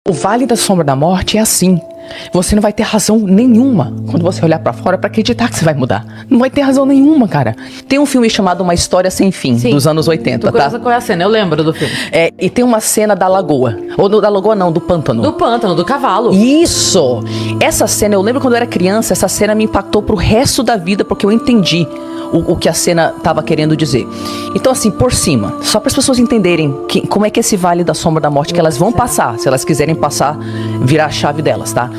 O Vale da Sombra da Morte é assim. Você não vai ter razão nenhuma quando você olhar pra fora pra acreditar que você vai mudar. Não vai ter razão nenhuma, cara. Tem um filme chamado Uma História Sem Fim, Sim. dos anos 80, tá? Qual é a cena? Eu lembro do filme. É, e tem uma cena da lagoa. Ou da lagoa não, do pântano. Do pântano, do cavalo. Isso! Essa cena, eu lembro quando eu era criança, essa cena me impactou pro resto da vida, porque eu entendi o que a cena tava querendo dizer. Então, assim, por cima, só para as pessoas entenderem como é que é esse Vale da Sombra da Morte que elas vão passar, se elas quiserem passar, virar a chave delas, tá?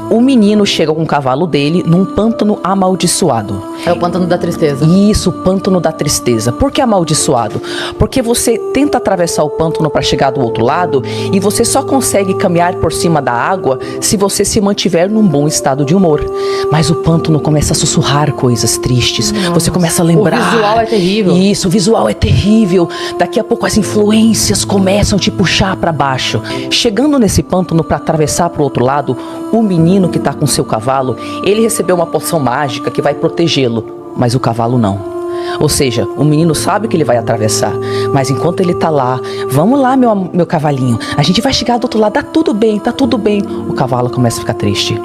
O menino chega com o cavalo dele num pântano amaldiçoado. É o pântano da tristeza. Isso, o pântano da tristeza. Por que amaldiçoado? Porque você tenta atravessar o pântano para chegar do outro lado e você só consegue caminhar por cima da água se você se mantiver num bom estado de humor. Mas o pântano começa a sussurrar coisas tristes. Nossa. Você começa a lembrar. O visual é terrível. Isso, o visual é terrível. Daqui a pouco as influências começam a te puxar para baixo. Chegando nesse pântano para atravessar para o outro lado, o menino que tá com seu cavalo, ele recebeu uma poção mágica que vai protegê-lo, mas o cavalo não. Ou seja, o menino sabe que ele vai atravessar, mas enquanto ele tá lá, vamos lá, meu cavalinho, a gente vai chegar do outro lado, tá tudo bem, o cavalo começa a ficar triste.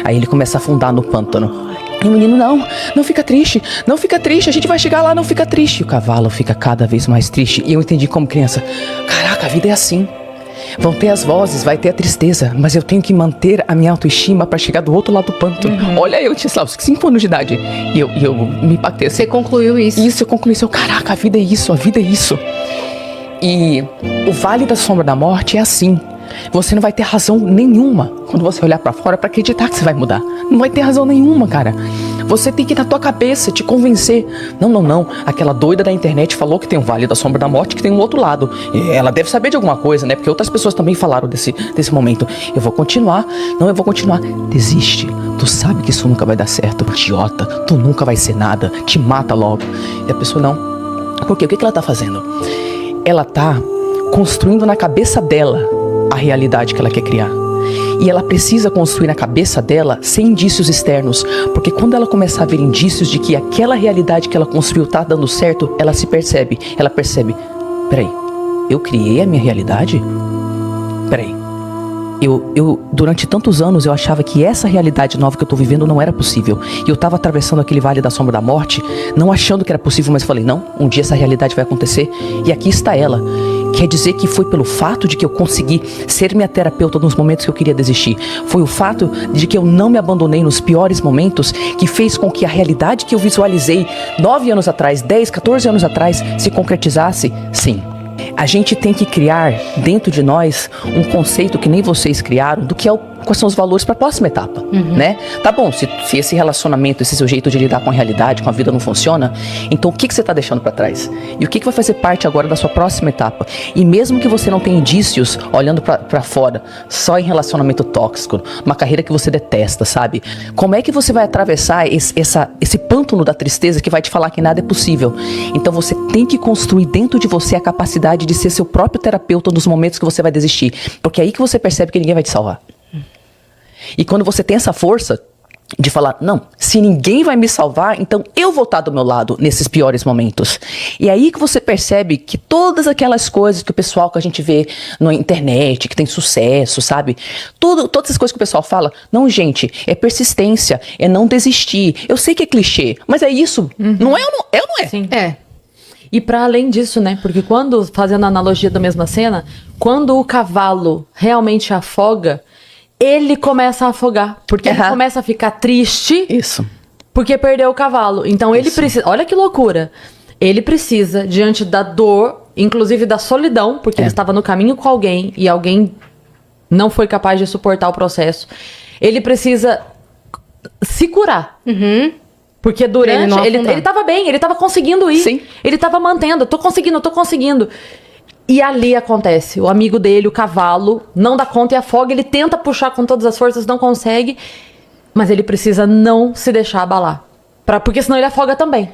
Aí ele começa a afundar no pântano. E o menino, não fica triste, a gente vai chegar lá, não fica triste. E o cavalo fica cada vez mais triste. E eu entendi como criança, caraca, a vida é assim. Vão ter as vozes, vai ter a tristeza, mas eu tenho que manter a minha autoestima pra chegar do outro lado do pântano. Olha, eu tinha, sei lá, 5 anos de idade. E eu me impactei assim. Você concluiu isso. Isso, eu concluí isso. Caraca, a vida é isso. E o Vale da Sombra da Morte é assim. Você não vai ter razão nenhuma quando você olhar pra fora pra acreditar que você vai mudar. Não vai ter razão nenhuma, cara. Você tem que ir na tua cabeça, te convencer. Não. Aquela doida da internet falou que tem um Vale da Sombra da Morte, que tem um outro lado. E ela deve saber de alguma coisa, né? Porque outras pessoas também falaram desse momento. Eu vou continuar. Desiste. Tu sabe que isso nunca vai dar certo. Idiota. Tu nunca vai ser nada. Te mata logo. E a pessoa não. Por quê? O que ela tá fazendo? Ela tá construindo na cabeça dela a realidade que ela quer criar. E ela precisa construir na cabeça dela sem indícios externos. Porque quando ela começar a ver indícios de que aquela realidade que ela construiu tá dando certo, ela percebe, peraí, eu criei a minha realidade? Peraí, eu durante tantos anos eu achava que essa realidade nova que eu tô vivendo não era possível. E eu tava atravessando aquele Vale da Sombra da Morte, não achando que era possível, mas falei, não, um dia essa realidade vai acontecer. E aqui está ela. Quer dizer que foi pelo fato de que eu consegui ser minha terapeuta nos momentos que eu queria desistir. Foi o fato de que eu não me abandonei nos piores momentos que fez com que a realidade que eu visualizei 9 anos atrás, 10, 14 anos atrás, se concretizasse? Sim. A gente tem que criar dentro de nós um conceito que nem vocês criaram do que é quais são os valores para a próxima etapa, né? Tá bom, se esse relacionamento, esse seu jeito de lidar com a realidade, com a vida não funciona, então o que você tá deixando para trás? E o que vai fazer parte agora da sua próxima etapa? E mesmo que você não tenha indícios olhando para fora, só em relacionamento tóxico, uma carreira que você detesta, sabe? Como é que você vai atravessar esse pântano da tristeza que vai te falar que nada é possível? Então você tem que construir dentro de você a capacidade de ser seu próprio terapeuta nos momentos que você vai desistir. Porque é aí que você percebe que ninguém vai te salvar. E quando você tem essa força de falar, não, se ninguém vai me salvar, então eu vou estar do meu lado nesses piores momentos. E é aí que você percebe que todas aquelas coisas que o pessoal que a gente vê na internet, que tem sucesso, sabe? Todas essas coisas que o pessoal fala, não, gente, é persistência, é não desistir. Eu sei que é clichê, mas é isso. Não é ou não é? Sim. É. E para além disso, né? Porque quando, fazendo a analogia da mesma cena, quando o cavalo realmente afoga, ele começa a afogar, porque ele começa a ficar triste. Isso. Porque perdeu o cavalo. Então ele precisa, olha que loucura. Ele precisa, diante da dor, inclusive da solidão, porque ele estava no caminho com alguém e alguém não foi capaz de suportar o processo. Ele precisa se curar. Porque durante... Ele tava bem, ele tava conseguindo ir. Sim. Ele tava mantendo, tô conseguindo. E ali acontece, o amigo dele, o cavalo, não dá conta e afoga, ele tenta puxar com todas as forças, não consegue, mas ele precisa não se deixar abalar. Porque senão ele afoga também.